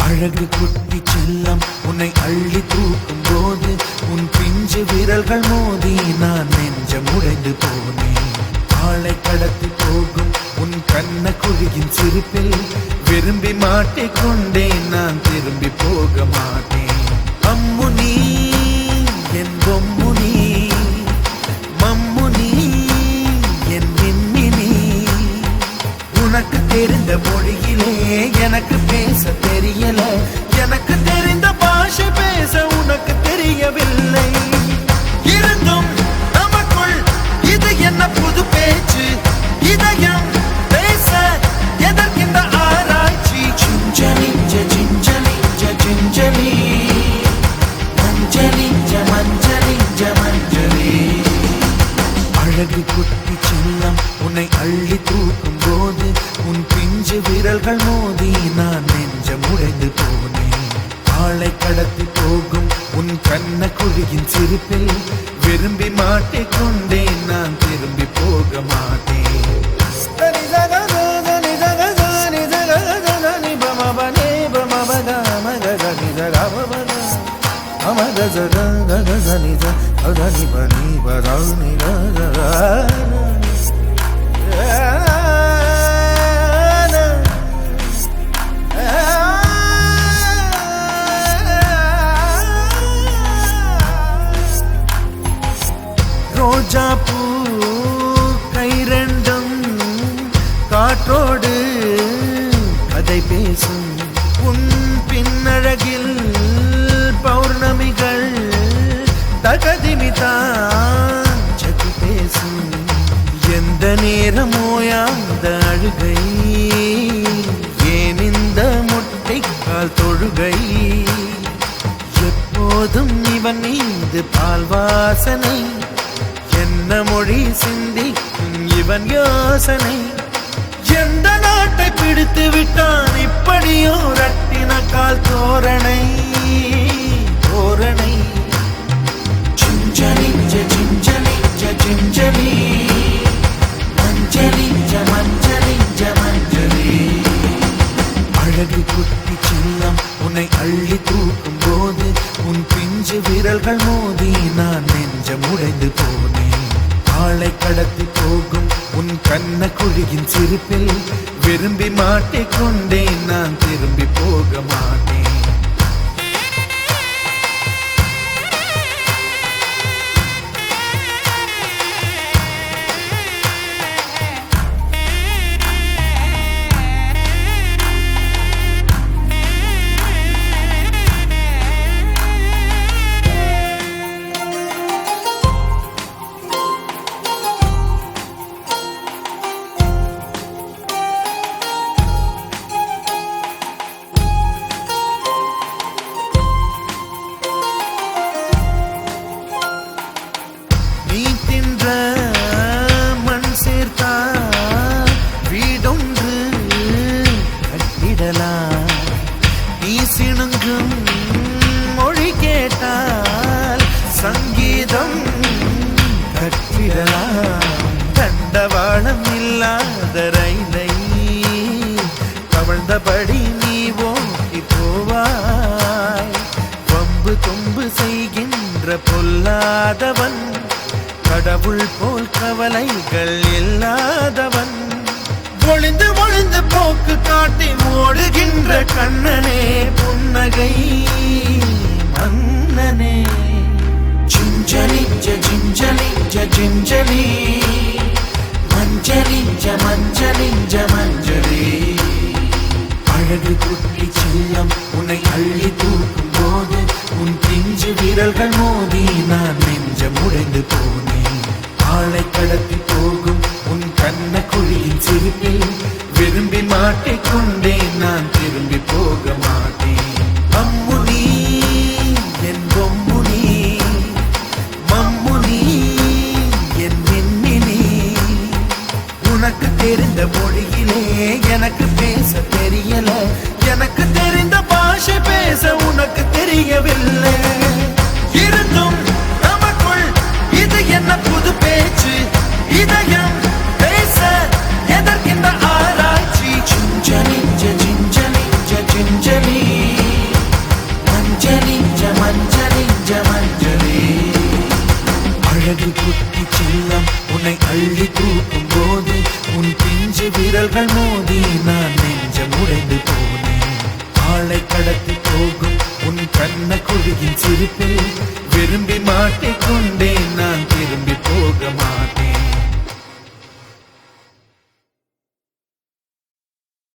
அழகு குட்டி செல்லம் உன்னை அள்ளி தூக்கும் போது உன் பிஞ்சு விரல்கள் மோதி நான் நெஞ்சம் உடைந்து போனேன். ஆளை கடத்தி போகும் உன் கண்ண குழியின் சிரிப்பில் விரும்பி மாட்டிக்கொண்டேன். நான் திரும்பி போக மாட்டேன். அம்மு நீ என் பொம்மு நீ, மம்மு நீ என் மின்மினி. உனக்கு தெரிந்த மொழியிலே எனக்கு பேச தெரியல, எனக்கு தெரிந்த பாஷை பேச உனக்கு தெரியவில்லை. இருந்தும் நமக்குள் இது என்ன புது பேச்சு, இதயம் பேச எதற்கின்ற ஆராய்ச்சி. Gingelly gingelly gingelly மஞ்சளி மஞ்சளி மஞ்சளி. அழகு குட்டி செல்லம் உன்னை அள்ளி தூக்கும் போது உன் பிஞ்சு விரல்கள் மோதி நான் நெஞ்சம் உடைந்து போனேன். ஆளை கடத்தி போகும் உன் கண்ண குழியின் சிரிப்பில் விரும்பி மாட்டிக்கொண்டேன். நான் திரும்பி போக மாட்டேன். ரோஜா பூ கை ரெண்டும் காற்றோடு கதை பேசும். உன் பின்னழகில் பௌர்ணமிகள் தகதிமிதான் சதி பேசும். எந்த நேரமோயாத அழுகை, ஏன் இந்த முட்டைக்கால் தொழுகை. எப்போதும் இவன் மீது பால் வாசனை, என்ன மொழி சிந்திக்கும் இவன் யோசனை. எந்த நாட்டை பிடித்து விட்டான் இப்படியோ ரட்டின கால் தோரணை தோரணை. Gingelly gingelly gingelly மஞ்சளி மஞ்சளி மஞ்சளி. அழகு குட்டி செல்லம் உன்னை அள்ளி தூக்கும் போது உன் பிஞ்சு விரல்கள் மோதி நான் நெஞ்சம் உடைந்து போனேன். ஆளை கடத்தி போகும் உன் கண்ண குழியின் சிரிப்பில் விரும்பி மாட்டிக்கொண்டேன். நான் திரும்பி போக மாட்டேன். மண் சேர்த்தா வீடொன்று கட்டிடலாம். நீ சிணுங்கும் மொழி கேட்டால் சங்கீதம் கட்டிடலாம். தண்டவாளம் இல்லாத ரயிலை கவழ்ந்தபடி நீ ஓட்டி போவாய். வம்பு தும்பு செய்கின்ற பொல்லாதவன், கடவுள் போல் கவலைகள் இல்லாதவன். ஒளிந்து ஒளிந்து போக்கு காட்டி ஓடுகின்ற கண்ணனே புன்னகை மன்னனே. Gingelly gingelly gingelly மஞ்சளி மஞ்சளி மஞ்சளி. அழகு குட்டி செல்லம் உன்னை அள்ளி தூக்கும் போது உன் பிஞ்சு விரல்கள் மோதி நான் நெஞ்சம் உடைந்து போனேன். ஆளை கடத்தி போகும் உன் கண்ண குழியின் சிரிப்பில் விரும்பி மாட்டிக்கொண்டேன். நான் திரும்பி போக மாட்டேன். அம்மு நீ என் பொம்மு நீ, மம்மு நீ என் மின்மினி. உனக்கு தெரிந்த மொழியிலே எனக்கு பேச தெரியல, எனக்கு தெரிந்த பாஷை பேச உனக்கு தெரியவில்லை. இருந்தும் நமக்குள் இது என்ன புது பேச்சு, இதயம் பேச எதற்கின்ற ஆராய்ச்சி. சிஞ்சலிஞ்ச சிஞ்சலிஞ்ச சிஞ்சலி, மஞ்சளிஞ்ச மஞ்சளிஞ்ச மஞ்சளி. அழகு குட்டி செல்லம் உன்னை அள்ளி தூக்கும் போது உன் பிஞ்சு விரல்கள் மோதி நான் நெஞ்சம் உடைந்து போனேன். ஆளை கடத்தி போகும் உன் கண்ண குழுகின் சிரிப்பில் விரும்பி மாட்டிக்கொண்டேன், நான் திரும்பி போக மாட்டேன்.